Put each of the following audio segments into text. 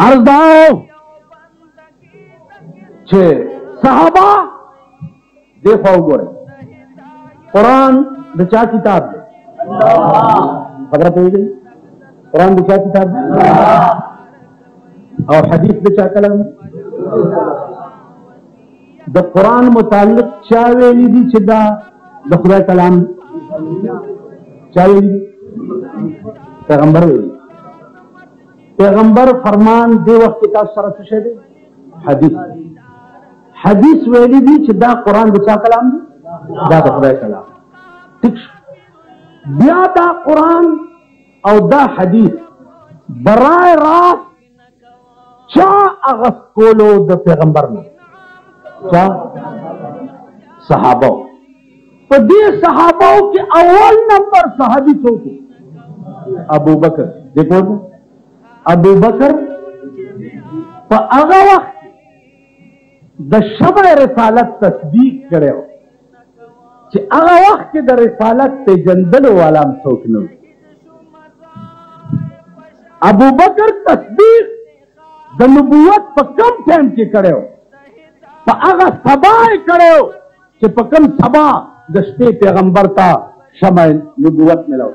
عرض داو چې صحابه دیکھو وګورئ قرآن د چا کتاب دی؟ خبره پوهېږئ؟ قرآن د چا کتاب دی؟ او حدیث د چا کلام دی؟ د قرآن متعلق چا ویلي دي چې دا د خدای کلام دی؟ چا ویلي دي؟ پیغمبر ویلي. پیغمبر فرمان دی وخت کې تاسو سره څه شی دی؟ حدیث. حدیث ویلي دي چې دا قرآن د چا کلام دی؟ دا د خدای کلام. ٹھیک شو. بیا دا قرآن او دا حدیث برای راست چا اغس کولو د پیغمبر نه؟ چا؟ صحابه. په دې صحابه کې اول نمبر صحابي څوک؟ ابو بکر. دیکھو ابو بکر په هغه وخت د شمع رسالت تصدیق کړو چې هغه وخت کې د رسالت پیژندلو والا هم څوک نه و. ابو بکر تصدیق د نبوت په کم ټایم کې کړو؟ په هغه سبا یې کړو چې په کم سبا د شپې پیغمبر ته شمع نبوت ملو.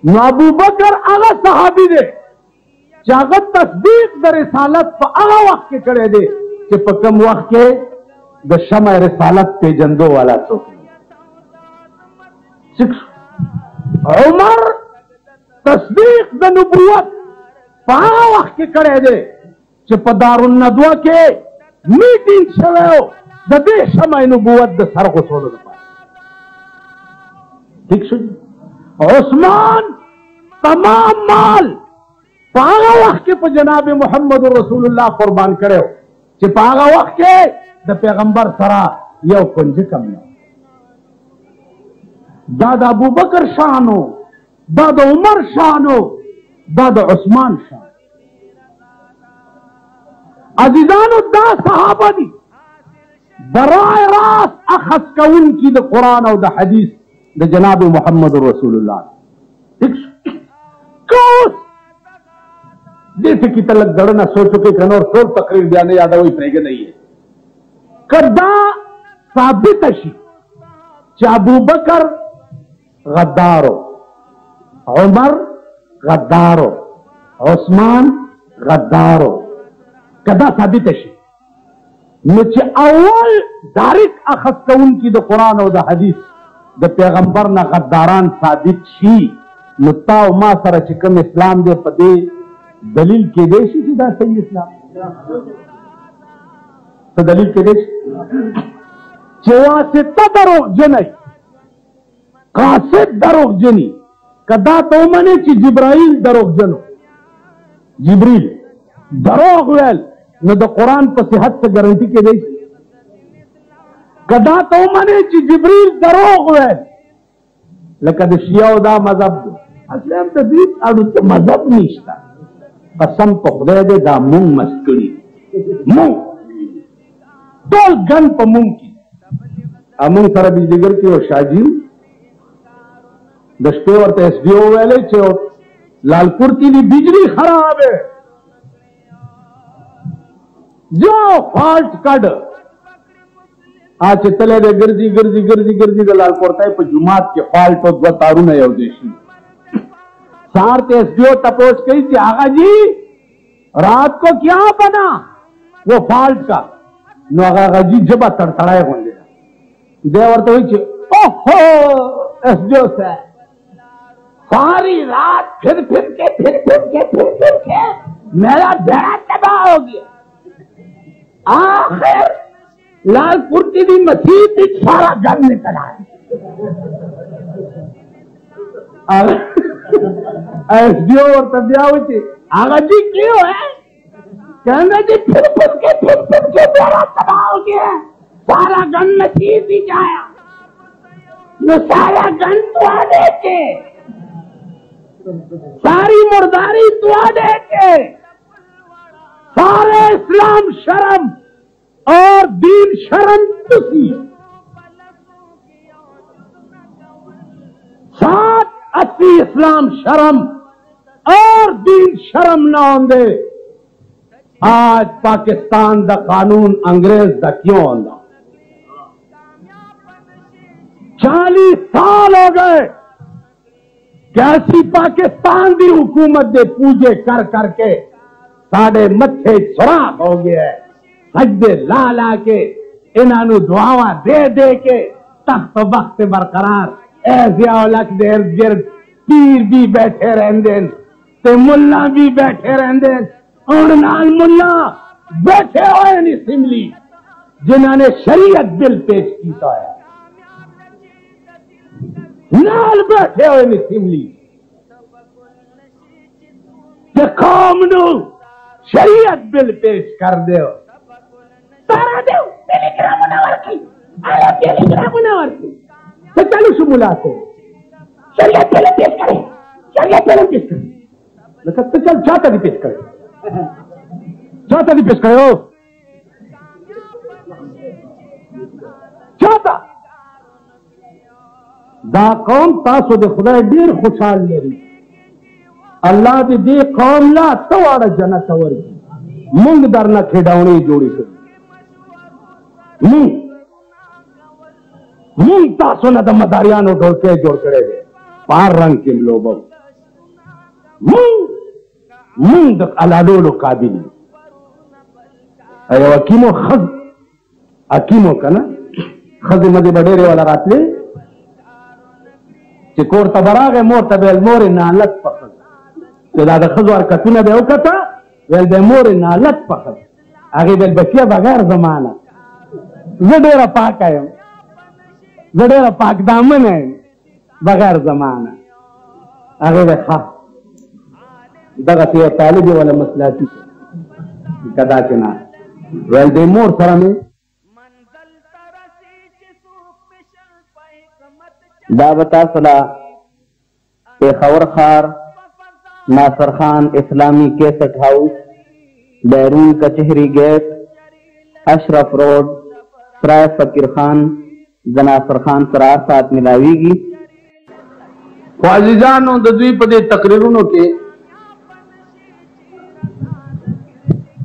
نو ابو بکر هغه صحابي دی چې هغه تصدیق د رسالت په هغه وخت کې کړی دی چې په کم وخت کې د شمع رسالت پیژندو والا څوک. عمر تصدیق د نبوت په هغه وخت کې کړی دی چې په دارالندوه کې میټینګ شوی و د دې شمع نبوت د سر غوڅولو لپاره. ٹھیک شو. عثمان تمام مال په هغه وخت کې په جناب محمد رسول الله قربان کړو چې په هغه وخت کې د پیغمبر سره یو کنجه کم نه. دا د ابو بکر شانو، دا د عمر شانو، دا د عثمان شان. عزیزانو دا صحابه دي برای راست اخذ کوونکي د قرآن او د حدیث د جناب محمد رسول الله. کوس دې ټکي ته لږ ځړنه سوچو کې که نور ټول تقریر بیا نه یادوئ پرېږه نه یې. که دا ثابته شي چې ابو بکر غدارو، عمر غدارو، عثمان غدارو، که دا ثابته شي نو چې اول دارک اخذ کوونکي د قرآن او د حدیث د پیغمبر نه غداران ثابت شي نو تا او ما سره چې کوم اسلام دی په دې دلیل کېدی شي چې دا صحیح اسلام څه دلیل کېدی شي چې واسطه دروغجنی، قاصد دروغجنی. که دا ته ومنې چې جبرائیل دروغجن و، جبریل دروغ ویل نو د قرآن په صحت څه ګارنټي کېدی شي؟ که دا ته ومنې چې جبریل دروغ ویل لکه د شیعو دا مذهب دی، اصل هم د دې اړو ته مذهب نشته. قسم په خدای دی دا مونږ مست کړي، مونږ ټول ګن په مونږ کې. مونږ سره بجلیګر کې یو شاجي د شپې ورته ایس ډي او ویلی چې لالپور کې دی بجلی خراب ہے جو فالٹ کډ چې تله دی ګرځي ګرځي ګرځي ګرځي د لالپور ته په جماعت کې فالٹ او دوه تارونه یو ځای شي. سار ته ایس ڈی او تپوس کئی کہ آغا جی رات کو کیا بنا وہ فالٹ کا؟ نو آغا جی جبا تڑتڑائے ہوندے دے ورطا ہوئی چھے اوہو ایس ڈی او سے ساری رات پھر کے میرا بیڑا تباہ ہو گیا. آخر لال پورتی دی مسیح سارا گن نکل آئے. ایس ڈی او اور تبیا ہوئی آغا جی کیوں ہے؟ کہنا جی پھر کے بیڑا تباہ ہو گیا، سارا گن مسیح بھی جایا. نو سارا گن تو آنے کے، ساری مرداری تو آنے کے، سارے اسلام شرم اور دین شرم تسی، سات اسی اسلام شرم اور دین दीन शर्म ना आंदे आज पाकिस्तान दा कानून अंग्रेज दा क्यों आंदा 40 साल हो गए कैसी पाकिस्तान दी हुकूमत दे पूजे कर करके साढ़े मत्थे सुराख हो गया है सजदे ला ला के इन्हों दुआवां दे दे के तख्त वक्त बरकरार ऐसिया देर गिरद पीर भी बैठे रहंदे ते मुल्ला भी बैठे रहंदे और नाल मुल्ला बैठे हुए असेंबली जिन्होंने शरीयत बिल पेश किया है नाल बैठे हुए असेंबली ते कौम नू शरीयत बिल पेश कर दो तारा दो टेलीग्राम मुनव्वर की आया टेलीग्राम मुनव्वर की तो चलो शुमुलात शरीयत बिल पेश करें शरीयत बिल पेश करें लेकिन तो चल चाहता नहीं पेश करे चाहता नहीं पेश करे हो चाहता दा कौम तासो दे खुदा ढेर खुशहाल लेरी अल्लाह दी दे कौम ला तवाड़ा जन्नत वर की मुंग दर न खेडावणी जोड़ी कर मुंग तासो न द मदारियानो ढोलके जोड़ करे पार रंग के लोबो मुंग द अलालोलो काबिली अरे अकीमो खज अकीमो का ना खज मदे बडेरे वाला रातले चिकोर तबरा गए मोर तबेल मोर नालत पखद तो दादा खजवार कतुना दे औकता वेल दे मोर नालत पखद आगे बेल बचिया बगैर जमाना जडेरा पाक आयो जडेरा पाक दामन है बगैर जमाना आगे बे खा दगा ते तालिब वाला मसला थी कदा के ना वेल दे मोर सरा में दावता सला पेशावर खार नासर खान इस्लामी कैसेट हाउस बैरून कचहरी गेट अशरफ रोड सराय फकीर खान जनासर खान सरार साथ मिलावीगी ख्वाजिजानों द्वीपदे तकरीरों के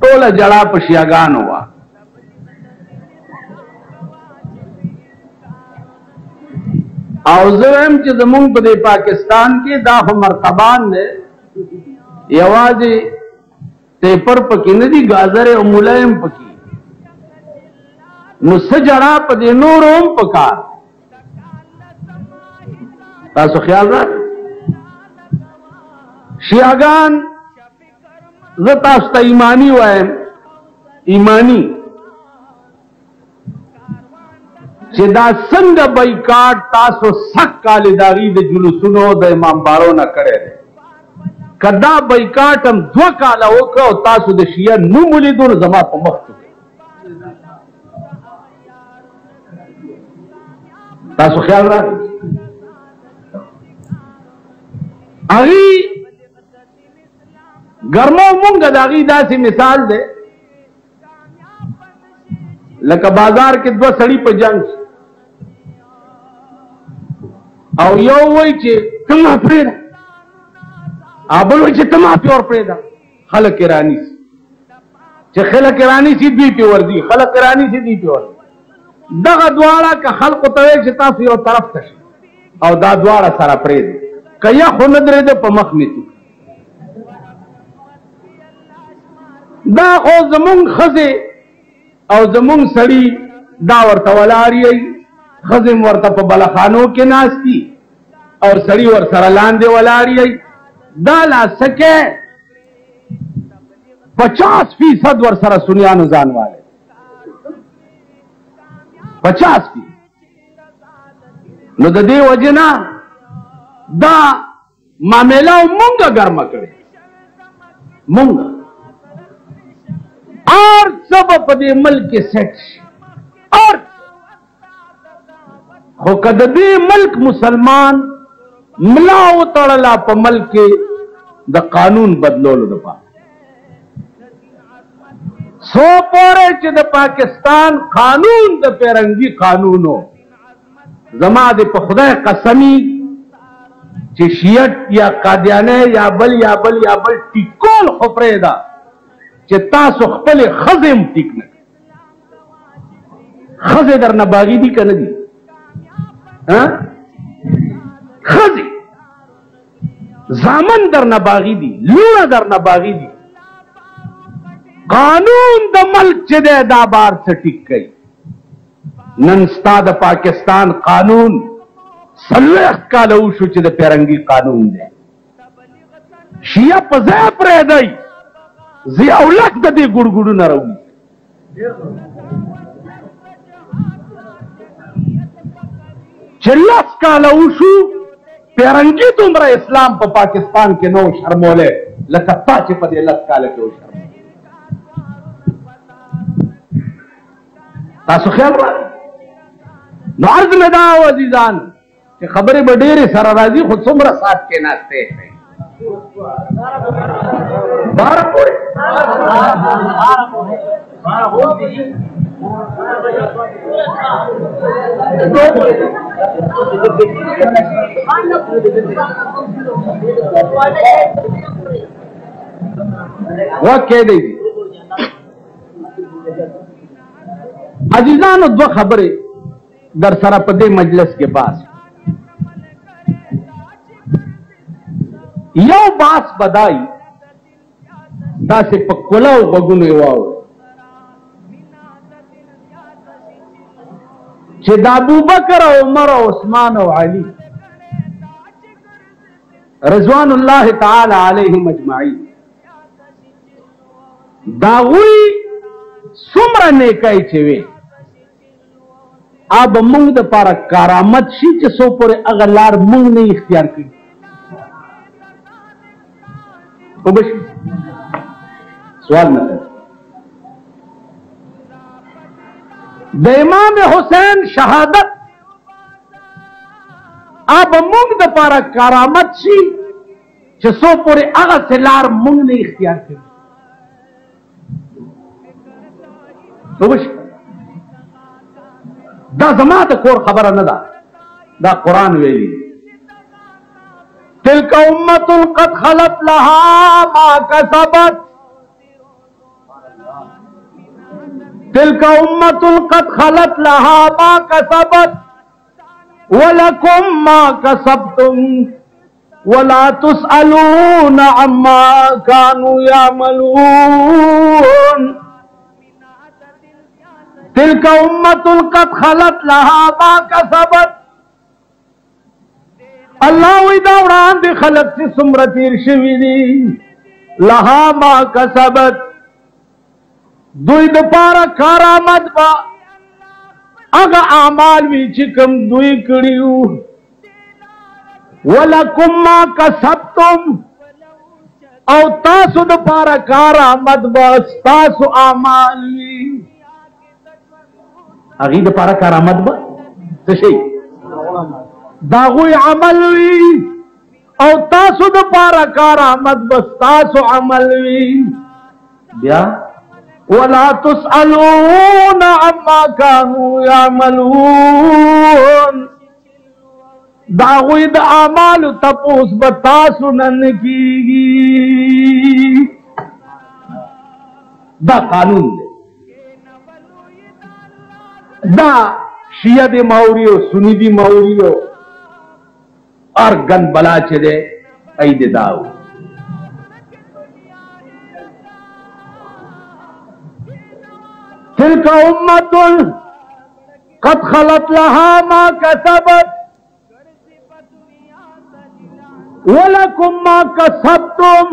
टोला जड़ा पशियागान हुआ औजरम च जमुन पदे पाकिस्तान के दाफ मर्तबान ने यवाजे तेपर पकी नदी गाजर और मुलायम पकी नुस जड़ा पदे नूरोम पकार तासो ख्याल रख शियागान जतास्ता ईमानी वायम ईमानी चिदा संग बैकाट तासो सक काले दागी दे जुलूसुनो दे इमाम बारो न करे कदा बैकाट हम दो काला होकर तासो दे शिया नु मुली दोनों जमा पर मख्त तासो ख्याल रख अगी गर्मो मुंग दागी दासी मिसाल दे लका बाजार के दो सड़ी पर जंग और यो वही चे तमा प्रेदा आबल वही चे तमा प्योर प्रेदा खलक रानी चे खलक रानी सी दी पे वर्दी खलक रानी सी दी पे वर्दी दगा द्वारा का खलक तवे चे ताफी और तरफ तश और दा द्वारा सारा प्रेद कया खुनद रे दे पमख में तू दा खो जमुंग खजे और जमुंग सड़ी दा वर्ता वलारी खजिम वर्ता पर बलाखानों के नास्ती और सड़ी वर सरलांदे वलारी दाला सके 50% वर सरा सुनियानो जान वाले 50% नो दे वजना दा मामेला मुंगा गर्मा करे मुंगा और सब पदे मल्क के सेट और कदे मल्क मुसलमान मिलाओ तड़ला पमल के द कानून बदलो दपा सो पोरे च द पाकिस्तान कानून द पेरंगी कानूनो जमा दे खुदा कसमी چې شیعت یا قادیانه یا بل ټیکول خو پرېږده چې تاسو خپلې ښځې هم ټیک نه کړئ. ښځې درنه باغي دي که نه دي؟ ښځې زامن درنه باغي دي، لوڼه درنه باغي دي. قانون د ملک چې دی دا بار څه ټیک کوي. نن ستا د پاکستان قانون 40 کاله وشو چې د پیرنګي قانون دی. شیعه په ځای پرېږدئ، ضیاء الحق د دې ګوډ-ګوډونه راوړي. چې 10 کاله وشو پیرنګي دومره اسلام په پاکستان کې نو شرمولی لکه تا چې په دې 10 کاله کې وشرمولی. تاسو خیال راغی؟ نو عرض مې دا و عزیزان چې خبرې به ډېرې سره راځي، خو څومره ساعت کېناستې شئ؟ 12 پورې. وکې دی عزیزانو، دو خبرې در سره په دې مجلس کې باس. یو باس بدای داسې په کلاو غوږونو یې واورئ چې د ابوبکر او عمر او عثمان او علي رضوان الله تعالی علیهم اجمعین دا غوی څومره نیکۍ چې وي اب موږ د پاره کرامت شي چې څو پورې هغه لار موږ نه اختیار کړي. سوال نه د امام حسین شهادت اب موږ د پاره کرامت شي چې څو پورې هغه لار موږ نه اختیار کړي. دا زما د کور خبره نه ده، دا قرآن ویلي. تلک امة قد خلت لها ما کسبت، تلک امة قد خلت لها ما کسبت ولکم ما کسبتم ولا تسألون عما كانوا يعملون. تلک امة قد خلت لها ما کسبت. الله وی دا وړاندې خلق چې څومره تیر شوي دي لها ما کسبت دوی د پاره کرامت به هغه اعمال وي چې کوم دوی کړي وو. ولکم ما کسبتم او تاسو د پاره کرامت به تاسو اعمال وي. هغې د پاره کرامت به څه شي دا غوی عمل وي او تاسو د پاره کرامت به تاسو عمل وي. بیا ولا تسألون عما كانوا يعملون دا غوی د اعمالو تپوس به تاسو نه کیږي. دا قانون دی. دا شیعه دی ماوریو سنی دی ماوریو اور گن بلا چه دے اید داو. تلک امت قد خلت لها ما کسبت ولکم ما کسبتم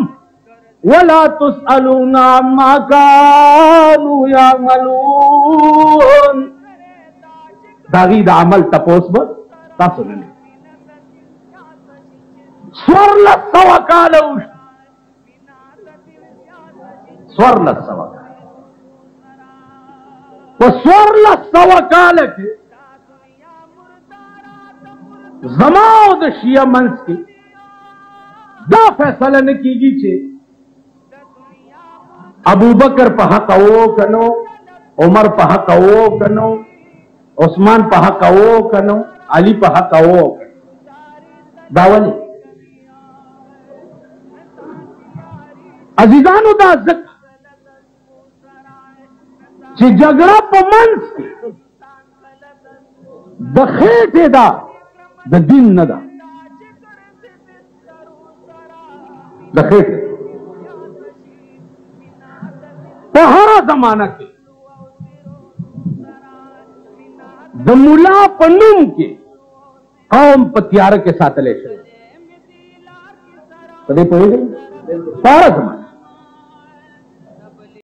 ولا تسألون عما كانوا يعملون. داغی دا عمل تپوس با تاسو نه سورلس سوا کاله وشو. سورلس سوا کاله په 1400 کاله کې زما او د شیعه منځ کې دا فیصله نه کیږي چې ابوبکر په حق وو کنو، عمر په حق وو کنو، عثمان په حق وو کنو، علی په حق وو کنو. دا ولې عزیزانو دا ځکه چې جګړه په منځ کې د خېټې ده د دین نه ده د خېټې په هره زمانه کې د مولا په نوم کې قوم په تیاره کې ساتلی شوی په دې پوهېږئ په هره زمانه